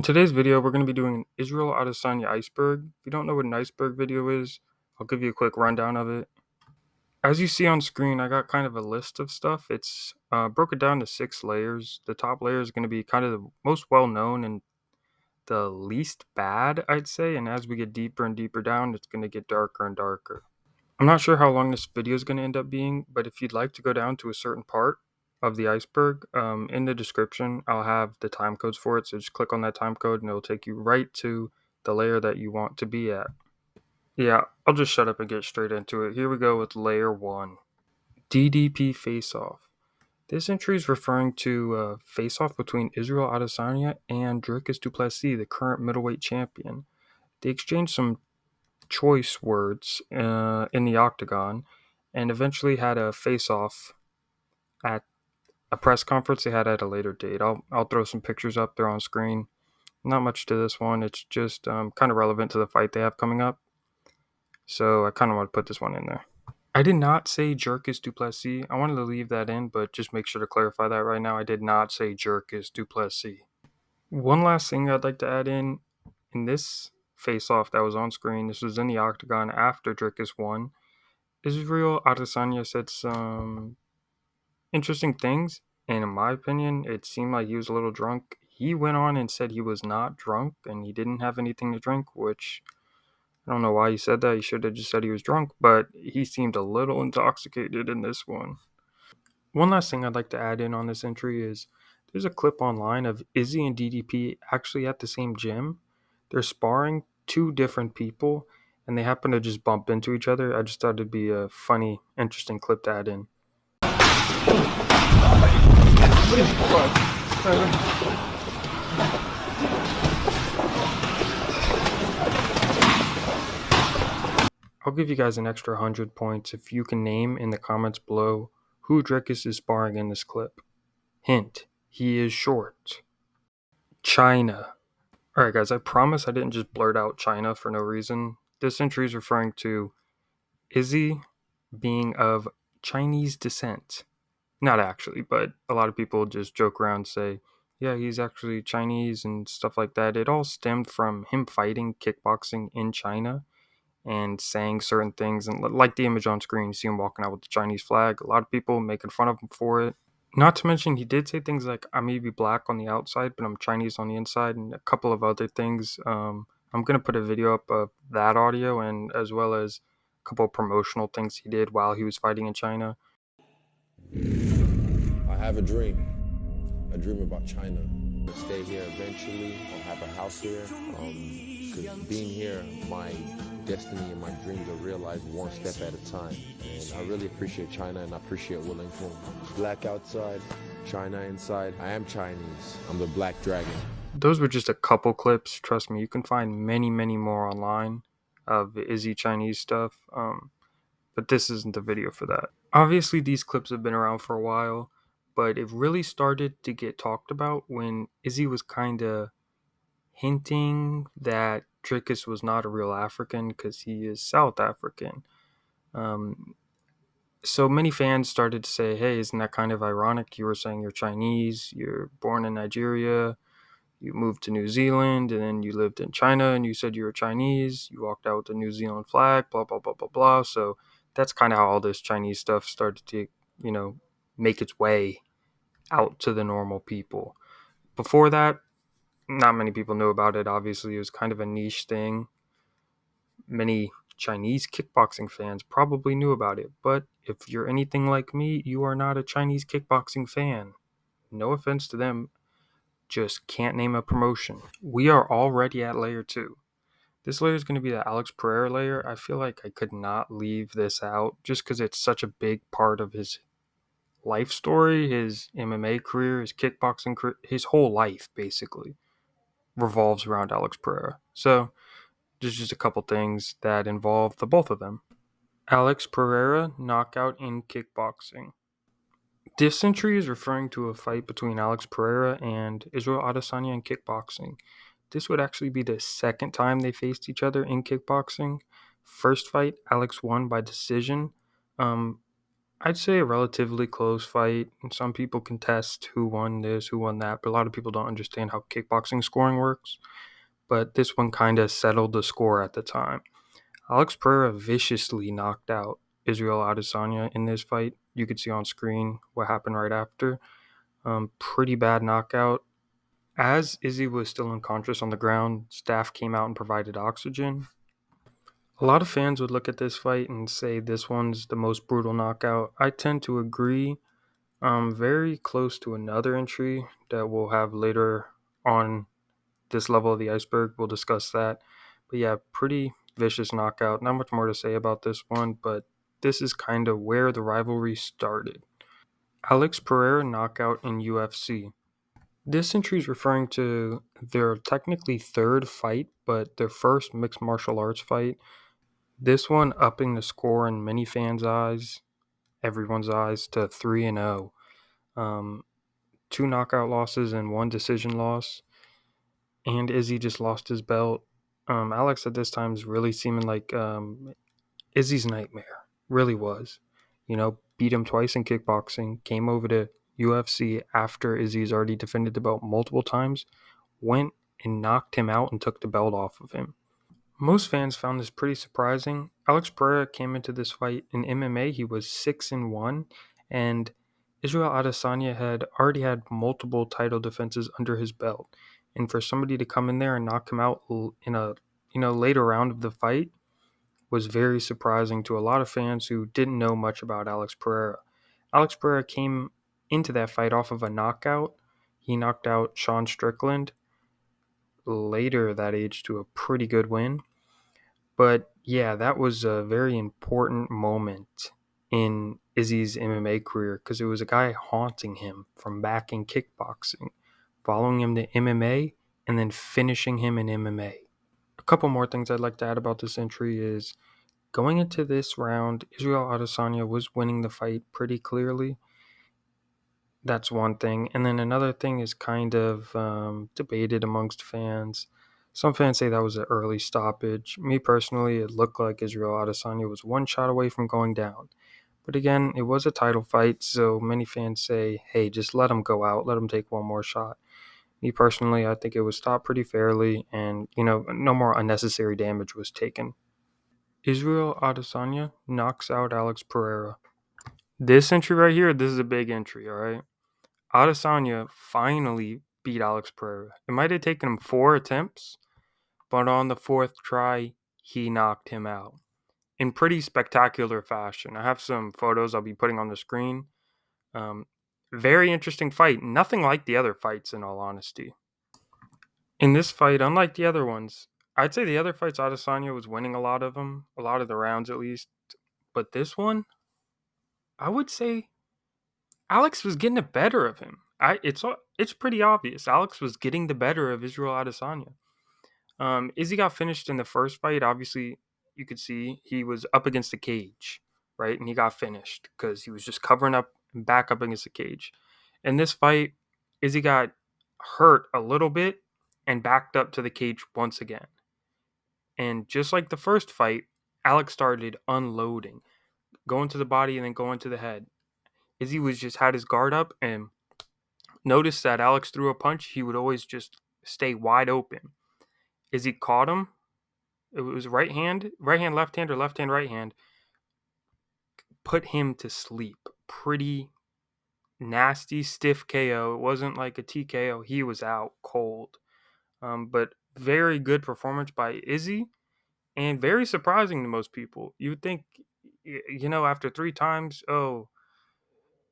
In today's video, we're going to be doing an Israel Adesanya Iceberg. If you don't know what an iceberg video is, I'll give you a quick rundown of it. As you see on screen, I got kind of a list of stuff. It's broken down to 6 layers. The top layer is going to be kind of the most well-known and the least bad, I'd say. And as we get deeper and deeper down, it's going to get darker and darker. I'm not sure how long this video is going to end up being, but if you'd like to go down to a certain part of the iceberg, in the description, I'll have the time codes for it. So just click on that time code and it'll take you right to the layer that you want to be at. Yeah, I'll just shut up and get straight into it. Here we go with layer 1. DDP face-off. This entry is referring to a face-off between Israel Adesanya and Dricus du Plessis, the current middleweight champion. They exchanged some choice words in the octagon and eventually had a face-off at a press conference they had at a later date. I'll throw some pictures up there on screen. Not much to this one. It's just kind of relevant to the fight they have coming up. So I kind of want to put this one in there. I did not say Dricus du Plessis. I wanted to leave that in, but just make sure to clarify that right now. I did not say Dricus du Plessis. One last thing I'd like to add in this face-off that was on screen, this was in the octagon after Dricus won. Israel Adesanya said some interesting things, and in my opinion, it seemed like he was a little drunk. He went on and said he was not drunk and he didn't have anything to drink, which I don't know why he said that. He should have just said he was drunk, but he seemed a little intoxicated in this one. One last thing I'd like to add in on this entry is there's a clip online of Izzy and DDP actually at the same gym. They're sparring two different people, and they happen to just bump into each other. I just thought it'd be a funny, interesting clip to add in. I'll give you guys an extra 100 points if you can name in the comments below who Dricus is sparring in this clip. Hint, he is short. China. Alright guys, I promise I didn't just blurt out China for no reason. This entry is referring to Izzy being of Chinese descent. Not actually, but a lot of people just joke around and say, yeah, he's actually Chinese and stuff like that. It all stemmed from him fighting kickboxing in China and saying certain things. And like the image on screen, you see him walking out with the Chinese flag. A lot of people making fun of him for it. Not to mention, he did say things like, I may be black on the outside, but I'm Chinese on the inside, and a couple of other things. I'm going to put a video up of that audio, and as well as a couple of promotional things he did while he was fighting in China. I have a dream about China. To stay here eventually, I'll have a house here. Because being here, my destiny and my dreams are realized one step at a time. And I really appreciate China, and I appreciate Wellington. Black outside, China inside. I am Chinese. I'm the Black Dragon. Those were just a couple clips. Trust me, you can find many, many more online of Izzy Chinese stuff. But this isn't the video for that. Obviously, these clips have been around for a while, but it really started to get talked about when Izzy was kind of hinting that Dricus was not a real African because he is South African. So many fans started to say, hey, isn't that kind of ironic? You were saying you're Chinese, you're born in Nigeria, you moved to New Zealand, and then you lived in China, and you said you were Chinese, you walked out with the New Zealand flag, blah, blah, blah, blah, blah. So that's kind of how all this Chinese stuff started to, make its way out to the normal people. Before that, not many people knew about it. Obviously, it was kind of a niche thing. Many Chinese kickboxing fans probably knew about it, but if you're anything like me, you are not a Chinese kickboxing fan. No offense to them, just can't name a promotion. We are already at layer 2. This layer is going to be the Alex Pereira layer. I feel like I could not leave this out just because it's such a big part of his life story, his MMA career, his kickboxing career, his whole life basically revolves around Alex Pereira. So there's just a couple things that involve the both of them. Alex Pereira knockout in kickboxing. This entry is referring to a fight between Alex Pereira and Israel Adesanya in kickboxing. This would actually be the second time they faced each other in kickboxing. First fight, Alex won by decision. I'd say a relatively close fight. And some people contest who won this, who won that, but a lot of people don't understand how kickboxing scoring works. But this one kind of settled the score at the time. Alex Pereira viciously knocked out Israel Adesanya in this fight. You could see on screen what happened right after. Pretty bad knockout. As Izzy was still unconscious on the ground, staff came out and provided oxygen. A lot of fans would look at this fight and say this one's the most brutal knockout. I tend to agree. Very close to another entry that we'll have later on this level of the iceberg. We'll discuss that. But yeah, pretty vicious knockout. Not much more to say about this one, but this is kind of where the rivalry started. Alex Pereira knockout in UFC. This entry is referring to their technically third fight, but their first mixed martial arts fight. This one upping the score in many fans' eyes, everyone's eyes, to 3-0. Two knockout losses and one decision loss. And Izzy just lost his belt. Alex at this time is really seeming like Izzy's nightmare. Really was. Beat him twice in kickboxing, came over to UFC after Izzy's already defended the belt multiple times, went and knocked him out and took the belt off of him. Most fans found this pretty surprising. Alex Pereira came into this fight in MMA. He was 6-1, and Israel Adesanya had already had multiple title defenses under his belt. And for somebody to come in there and knock him out in a later round of the fight was very surprising to a lot of fans who didn't know much about Alex Pereira. Alex Pereira came into that fight off of a knockout. He knocked out Sean Strickland later that age to a pretty good win. But yeah, that was a very important moment in Izzy's MMA career because it was a guy haunting him from back in kickboxing, following him to MMA, and then finishing him in MMA. A couple more things I'd like to add about this entry is going into this round, Israel Adesanya was winning the fight pretty clearly. That's one thing. And then another thing is kind of debated amongst fans. Some fans say that was an early stoppage. Me personally, it looked like Israel Adesanya was one shot away from going down. But again, it was a title fight, so many fans say, hey, just let him go out, let him take one more shot. Me personally, I think it was stopped pretty fairly, and, no more unnecessary damage was taken. Israel Adesanya knocks out Alex Pereira. This entry right here, this is a big entry, all right? Adesanya finally beat Alex Pereira. It might have taken him 4 attempts, but on the 4th try, he knocked him out in pretty spectacular fashion. I have some photos I'll be putting on the screen. Very interesting fight. Nothing like the other fights, in all honesty. In this fight, unlike the other ones, I'd say the other fights, Adesanya was winning a lot of them, a lot of the rounds at least. But this one, I would say Alex was getting the better of him. It's pretty obvious. Alex was getting the better of Israel Adesanya. Izzy got finished in the first fight. Obviously, you could see he was up against the cage, right? And he got finished because he was just covering up and back up against the cage. In this fight, Izzy got hurt a little bit and backed up to the cage once again. And just like the first fight, Alex started unloading, going to the body and then going to the head. Izzy was just had his guard up and noticed that Alex threw a punch, he would always just stay wide open. Izzy caught him. It was right hand, left hand, or left hand, right hand. Put him to sleep. Pretty nasty, stiff KO. It wasn't like a TKO. He was out cold. But very good performance by Izzy and very surprising to most people. You would think, after 3 times, when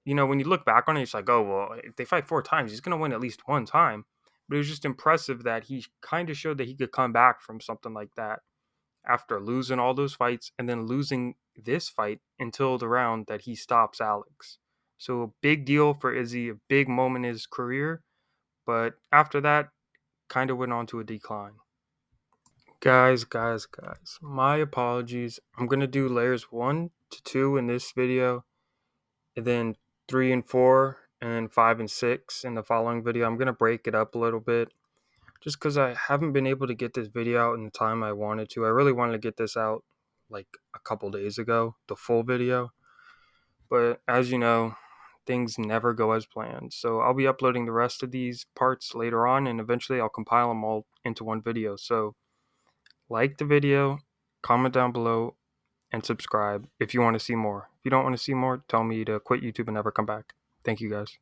you look back on it, it's like, oh, well, if they fight 4 times, he's going to win at least one time. But it was just impressive that he kind of showed that he could come back from something like that after losing all those fights and then losing this fight until the round that he stops Alex. So a big deal for Izzy, a big moment in his career. But after that, kind of went on to a decline. Guys, my apologies. I'm going to do layers 1 to 2 in this video, and then 3 and 4, and then 5 and 6 in the following video. I'm going to break it up a little bit just because I haven't been able to get this video out in the time I wanted to. I really wanted to get this out like a couple days ago, the full video. But as you know, things never go as planned. So I'll be uploading the rest of these parts later on, and eventually I'll compile them all into one video. So like the video, comment down below, and subscribe if you want to see more. If you don't want to see more, tell me to quit YouTube and never come back. Thank you guys.